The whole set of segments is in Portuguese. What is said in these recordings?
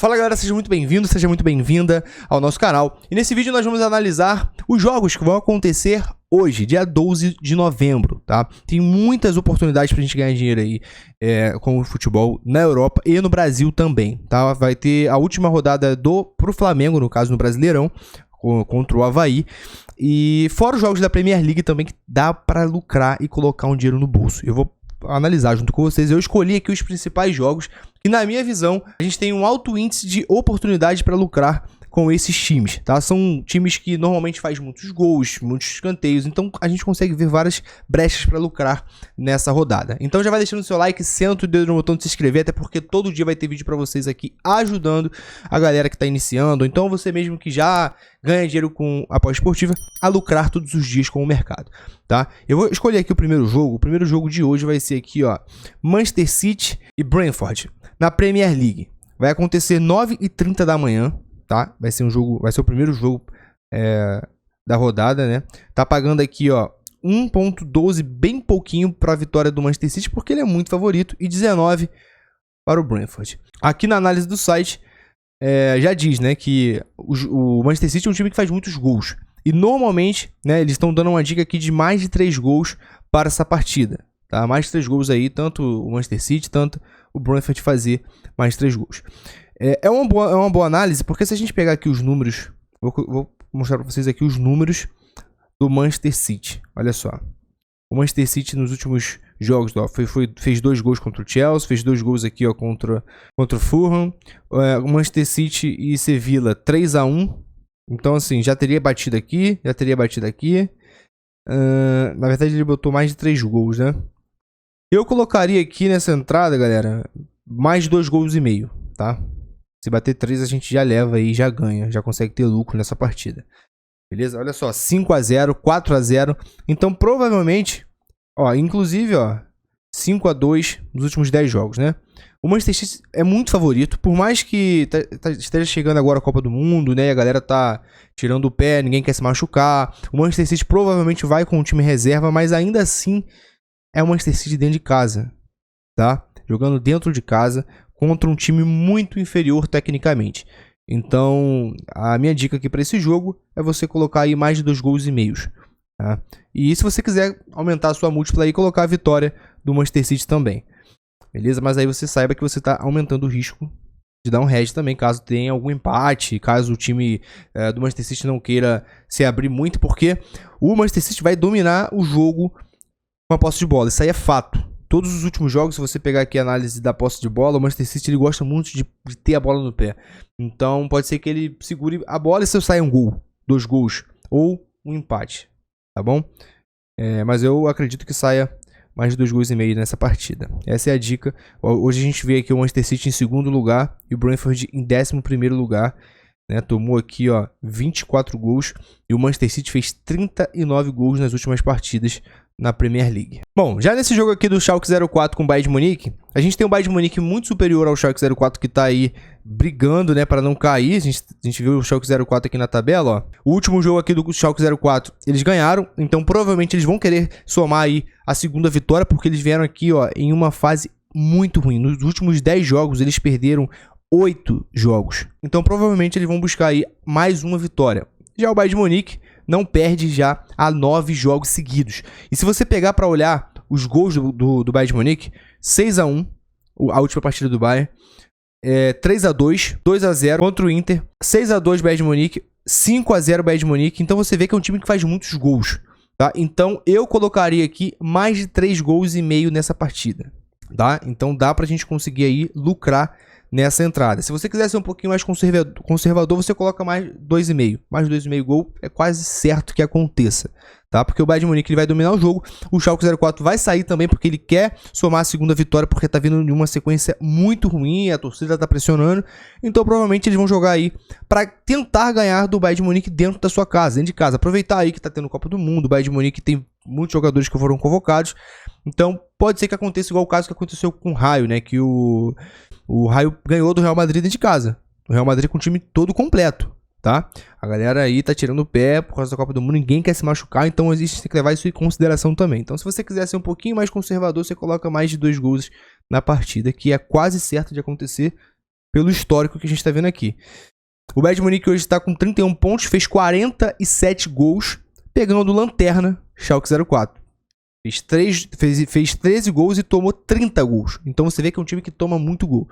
Fala galera, seja muito bem-vindo, seja muito bem-vinda ao nosso canal. E nesse vídeo nós vamos analisar os jogos que vão acontecer hoje, dia 12 de novembro, tá? Tem muitas oportunidades pra gente ganhar dinheiro aí com o futebol na Europa e no Brasil também, tá? Vai ter a última rodada pro Flamengo, no caso no Brasileirão, contra o Avaí. E fora os jogos da Premier League também, que dá pra lucrar e colocar um dinheiro no bolso. Eu vou analisar junto com vocês. Eu escolhi aqui os principais jogos e, na minha visão, a gente tem um alto índice de oportunidade para lucrar com esses times, tá? São times que normalmente fazem muitos gols, muitos escanteios, então a gente consegue ver várias brechas para lucrar nessa rodada. Então já vai deixando o seu like, senta o dedo no botão de se inscrever, até porque todo dia vai ter vídeo para vocês aqui ajudando a galera que tá iniciando, ou então você mesmo que já ganha dinheiro com a aposta esportiva, a lucrar todos os dias com o mercado, tá? Eu vou escolher aqui o primeiro jogo de hoje vai ser aqui, ó, Manchester City e Brentford, na Premier League. Vai acontecer 9h30 da manhã, tá? Vai ser o primeiro jogo da rodada, né? Tá pagando aqui, ó, 1.12, bem pouquinho para a vitória do Manchester City, porque ele é muito favorito, e 19 para o Brentford. Aqui na análise do site, já diz, né, que o Manchester City é um time que faz muitos gols. E normalmente, né, eles estão dando uma dica aqui de mais de 3 gols para essa partida, tá? Mais de 3 gols aí, tanto o Manchester City, tanto o Brentford fazer mais de 3 gols. É uma boa análise, porque se a gente pegar aqui os números, vou mostrar para vocês aqui os números do Manchester City. Olha só, o Manchester City nos últimos jogos, ó, fez 2 gols contra o Chelsea, fez 2 gols aqui, ó, contra o Fulham. O Manchester City e Sevilla 3-1. Então assim, já teria batido aqui, na verdade ele botou mais de 3 gols, né? Eu colocaria aqui nessa entrada, galera, mais de 2 gols e meio, tá? Se bater 3, a gente já leva aí, já ganha, já consegue ter lucro nessa partida. Beleza? Olha só, 5-0, 4-0. Então, provavelmente, ó, inclusive, ó, 5-2 nos últimos 10 jogos, né? O Manchester City é muito favorito, por mais que esteja chegando agora a Copa do Mundo, né? E a galera tá tirando o pé, ninguém quer se machucar. O Manchester City provavelmente vai com o time reserva, mas ainda assim é o Manchester City dentro de casa, tá? Jogando dentro de casa contra um time muito inferior tecnicamente. Então, a minha dica aqui para esse jogo é você colocar aí mais de 2 gols e meios, tá? E se você quiser aumentar a sua múltipla aí, colocar a vitória do Manchester City também. Beleza? Mas aí você saiba que você está aumentando o risco de dar um hedge também, caso tenha algum empate, caso o time do Manchester City não queira se abrir muito, porque o Manchester City vai dominar o jogo com a posse de bola. Isso aí é fato. Todos os últimos jogos, se você pegar aqui a análise da posse de bola, o Manchester City ele gosta muito de ter a bola no pé. Então pode ser que ele segure a bola e se saia um gol, 2 gols ou um empate, tá bom? Mas eu acredito que saia mais de 2 gols e meio nessa partida. Essa é a dica. Hoje a gente vê aqui o Manchester City em segundo lugar e o Brentford em 11º lugar. Né? Tomou aqui, ó, 24 gols e o Manchester City fez 39 gols nas últimas partidas na Premier League. Bom, já nesse jogo aqui do Schalke 04 com o Bayern de Munique, a gente tem um Bayern de Munique muito superior ao Schalke 04 que tá aí brigando, né, para não cair. A gente viu o Schalke 04 aqui na tabela, ó. O último jogo aqui do Schalke 04, eles ganharam, então provavelmente eles vão querer somar aí a segunda vitória, porque eles vieram aqui, ó, em uma fase muito ruim. Nos últimos 10 jogos, eles perderam 8 jogos. Então provavelmente eles vão buscar aí mais uma vitória. Já o Bayern de Munique não perde já há 9 jogos seguidos. E se você pegar para olhar os gols do Bayern de Munique, 6-1, a última partida do Bayern, 3-2, 2-0 contra o Inter, 6-2 Bayern de Munique, 5-0 Bayern de Munique. Então você vê que é um time que faz muitos gols, tá? Então eu colocaria aqui mais de 3 gols e meio nessa partida, tá? Então dá pra gente conseguir aí lucrar nessa entrada. Se você quiser ser um pouquinho mais conservador, você coloca mais 2,5. Mais 2,5 gol é quase certo que aconteça, tá? Porque o Bayern de Munique ele vai dominar o jogo. O Schalke 04 vai sair também porque ele quer somar a segunda vitória, porque tá vindo de uma sequência muito ruim, a torcida tá pressionando. Então provavelmente eles vão jogar aí para tentar ganhar do Bayern de Munique dentro da sua casa, dentro de casa. Aproveitar aí que tá tendo Copa do Mundo, o Bayern de Munique tem muitos jogadores que foram convocados. Então pode ser que aconteça igual o caso que aconteceu com o Raio, né? Que o Raio ganhou do Real Madrid dentro de casa. O Real Madrid com o time todo completo, tá? A galera aí tá tirando o pé por causa da Copa do Mundo, ninguém quer se machucar, então existe que levar isso em consideração também. Então se você quiser ser um pouquinho mais conservador, você coloca mais de 2 gols na partida, que é quase certo de acontecer. pelo histórico que a gente tá vendo aqui. O Bayern de Munique hoje tá com 31 pontos, fez 47 gols, pegando lanterna Schalke 04. Fez 13 gols e tomou 30 gols. Então você vê que é um time que toma muito gol,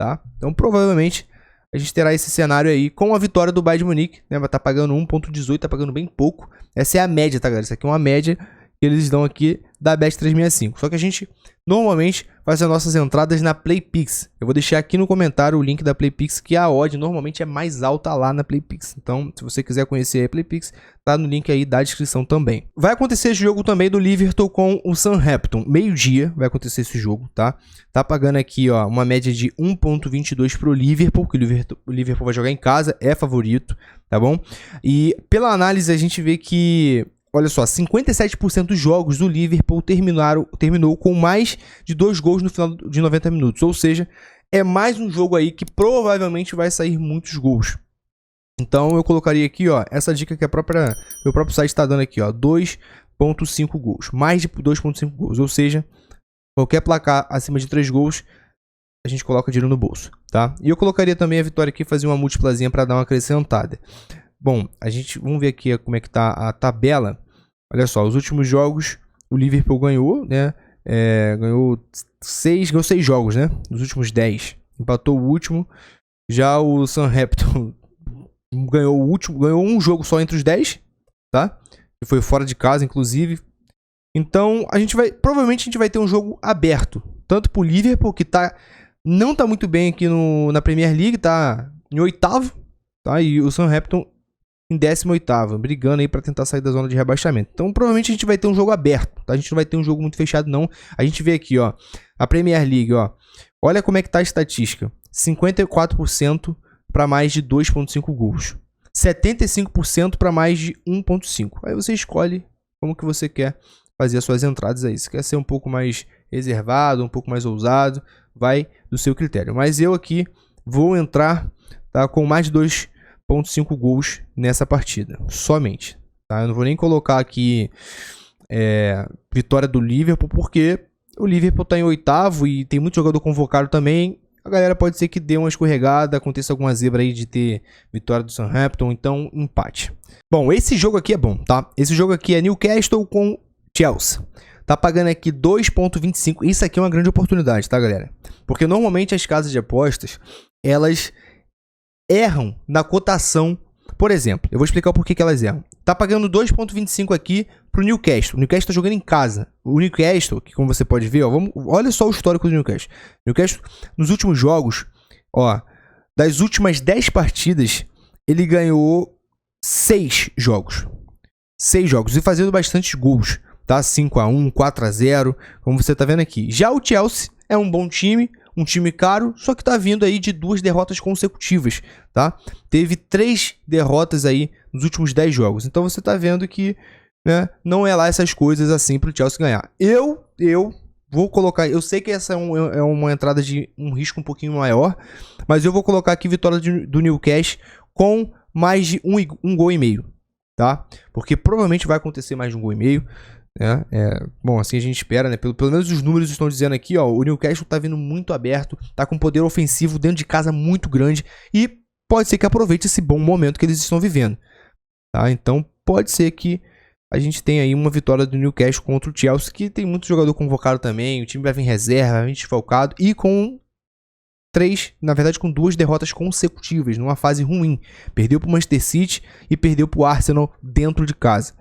tá? Então provavelmente a gente terá esse cenário aí com a vitória do Bayern de Munique, né? Vai estar pagando 1.18, tá pagando bem pouco. Essa é a média, tá, galera? Isso aqui é uma média que eles dão aqui da Bet365. Só que a gente normalmente faz as nossas entradas na PlayPix. Eu vou deixar aqui no comentário o link da PlayPix, que a odd normalmente é mais alta lá na PlayPix. Então, se você quiser conhecer a PlayPix, tá no link aí da descrição também. Vai acontecer esse jogo também do Liverpool com o Southampton. Meio-dia vai acontecer esse jogo, tá? Tá pagando aqui, ó, uma média de 1.22 pro Liverpool, que o Liverpool vai jogar em casa, é favorito, tá bom? E pela análise a gente vê que, olha só, 57% dos jogos do Liverpool terminou com mais de 2 gols no final de 90 minutos. Ou seja, é mais um jogo aí que provavelmente vai sair muitos gols. Então eu colocaria aqui, ó, essa dica que meu próprio site está dando aqui, ó, 2.5 gols. Mais de 2.5 gols. Ou seja, qualquer placar acima de 3 gols, a gente coloca dinheiro no bolso, tá? E eu colocaria também a vitória aqui, fazer uma múltiplazinha para dar uma acrescentada. Bom, vamos ver aqui como é que tá a tabela. Olha só, os últimos jogos o Liverpool ganhou, né? Ganhou 6 jogos, né? Nos últimos 10. Empatou o último. Já o Southampton ganhou um jogo só entre os 10, tá? E foi fora de casa, inclusive. Então, provavelmente a gente vai ter um jogo aberto, tanto pro Liverpool, que não tá muito bem aqui na Premier League, tá em 8º, tá? E o Southampton em 18º, brigando aí para tentar sair da zona de rebaixamento. Então, provavelmente a gente vai ter um jogo aberto, tá? A gente não vai ter um jogo muito fechado, não. A gente vê aqui, ó, a Premier League, ó. Olha como é que tá a estatística. 54% para mais de 2.5 gols. 75% para mais de 1.5. Aí você escolhe como que você quer fazer as suas entradas aí. Se quer ser um pouco mais reservado, um pouco mais ousado, vai do seu critério. Mas eu aqui vou entrar, tá, com mais de 2.5 gols nessa partida, somente, tá? Eu não vou nem colocar aqui vitória do Liverpool, porque o Liverpool tá em 8º e tem muito jogador convocado também. A galera pode ser que dê uma escorregada, aconteça alguma zebra aí de ter vitória do Southampton, então empate. Bom, esse jogo aqui é bom, tá? Esse jogo aqui é Newcastle com Chelsea. Tá pagando aqui 2.25. Isso aqui é uma grande oportunidade, tá, galera? Porque normalmente as casas de apostas, elas erram na cotação. Por exemplo, eu vou explicar o porquê que elas erram. Tá pagando 2.25 aqui pro Newcastle. O Newcastle tá jogando em casa. O Newcastle, que como você pode ver, ó, olha só o histórico do Newcastle. Newcastle, nos últimos jogos, ó, das últimas 10 partidas, ele ganhou 6 jogos. 6 jogos. E fazendo bastantes gols, tá? 5-1, 4-0, como você tá vendo aqui. Já o Chelsea é um bom time, um time caro, só que tá vindo aí de 2 derrotas consecutivas, tá? Teve 3 derrotas aí nos últimos 10 jogos. Então você tá vendo que, né, não é lá essas coisas assim pro Chelsea ganhar. Eu vou colocar, eu sei que essa é uma entrada de um risco um pouquinho maior, mas eu vou colocar aqui vitória do Newcastle com mais de um gol e meio, tá? Porque provavelmente vai acontecer mais de um gol e meio. Bom, assim a gente espera, né? Pelo menos os números estão dizendo aqui, ó, o Newcastle tá vindo muito aberto, tá com poder ofensivo dentro de casa muito grande e pode ser que aproveite esse bom momento que eles estão vivendo, tá? Então pode ser que a gente tenha aí uma vitória do Newcastle contra o Chelsea, que tem muito jogador convocado também, o time vai vir em reserva, vai vir desfalcado e com 2 derrotas consecutivas, numa fase ruim. Perdeu pro Manchester City e perdeu pro Arsenal dentro de casa.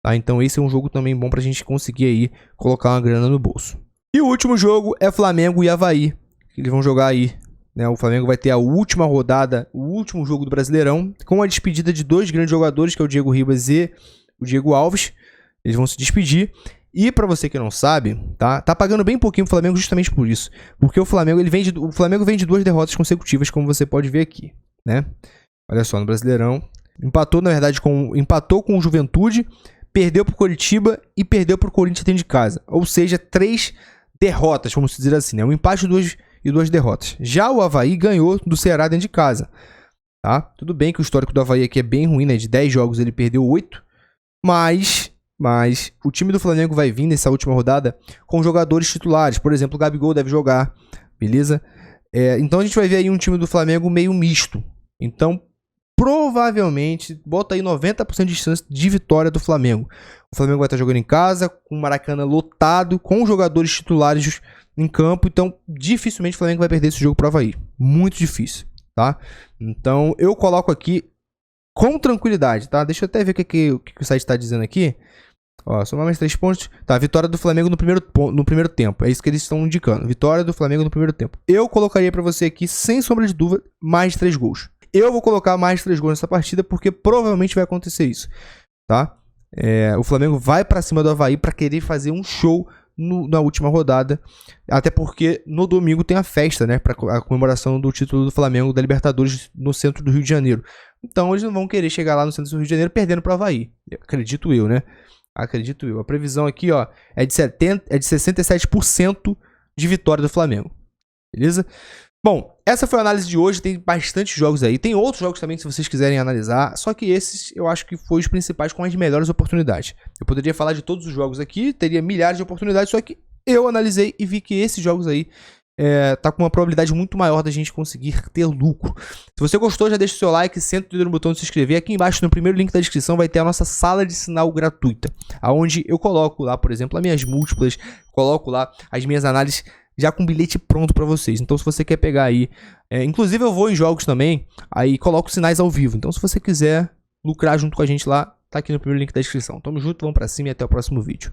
Tá, então esse é um jogo também bom pra gente conseguir aí colocar uma grana no bolso. E o último jogo é Flamengo e Avaí. Eles vão jogar aí, né? O Flamengo vai ter a última rodada, o último jogo do Brasileirão, com a despedida de 2 grandes jogadores, que é o Diego Ribas e o Diego Alves. Eles vão se despedir. E pra você que não sabe, tá pagando bem pouquinho o Flamengo justamente por isso. Porque o Flamengo vem de 2 derrotas consecutivas, como você pode ver aqui, né? Olha só, no Brasileirão, empatou com o Juventude, perdeu pro Coritiba e perdeu pro Corinthians dentro de casa. Ou seja, 3 derrotas, vamos dizer assim, né? Um empate e 2 derrotas. Já o Avaí ganhou do Ceará dentro de casa, tá? Tudo bem que o histórico do Avaí aqui é bem ruim, né? De 10 jogos ele perdeu 8, mas o time do Flamengo vai vir nessa última rodada com jogadores titulares. Por exemplo, o Gabigol deve jogar, beleza? Então a gente vai ver aí um time do Flamengo meio misto. Então, provavelmente, bota aí 90% de chance de vitória do Flamengo. O Flamengo vai estar jogando em casa, com o Maracanã lotado, com jogadores titulares em campo. Então, dificilmente o Flamengo vai perder esse jogo para o Avaí. Muito difícil, tá? Então, eu coloco aqui com tranquilidade, tá? Deixa eu até ver o que o site está dizendo aqui. Ó, somar mais 3 pontos. Tá, vitória do Flamengo no primeiro tempo. É isso que eles estão indicando. Vitória do Flamengo no primeiro tempo. Eu colocaria pra você aqui, sem sombra de dúvida, mais de 3 gols. Eu vou colocar mais de 3 gols nessa partida, porque provavelmente vai acontecer isso, tá? O Flamengo vai pra cima do Avaí pra querer fazer um show na última rodada. Até porque no domingo tem a festa, né? Pra a comemoração do título do Flamengo da Libertadores no centro do Rio de Janeiro. Então eles não vão querer chegar lá no centro do Rio de Janeiro perdendo pro Avaí. Acredito eu, né? Acredito eu. A previsão aqui, ó, é de 67% de vitória do Flamengo. Beleza? Bom, essa foi a análise de hoje. Tem bastante jogos aí. Tem outros jogos também que, se vocês quiserem analisar. Só que esses eu acho que foram os principais com as melhores oportunidades. Eu poderia falar de todos os jogos aqui, teria milhares de oportunidades, só que eu analisei e vi que esses jogos aí tá com uma probabilidade muito maior da gente conseguir ter lucro. Se você gostou, já deixa o seu like, senta o dedo no botão de se inscrever. Aqui embaixo, no primeiro link da descrição, vai ter a nossa sala de sinal gratuita, onde eu coloco lá, por exemplo, as minhas múltiplas, coloco lá as minhas análises já com bilhete pronto para vocês. Então, se você quer pegar aí, inclusive eu vou em jogos também, aí coloco sinais ao vivo. Então, se você quiser lucrar junto com a gente lá, tá aqui no primeiro link da descrição. Tamo junto, vamos pra cima e até o próximo vídeo.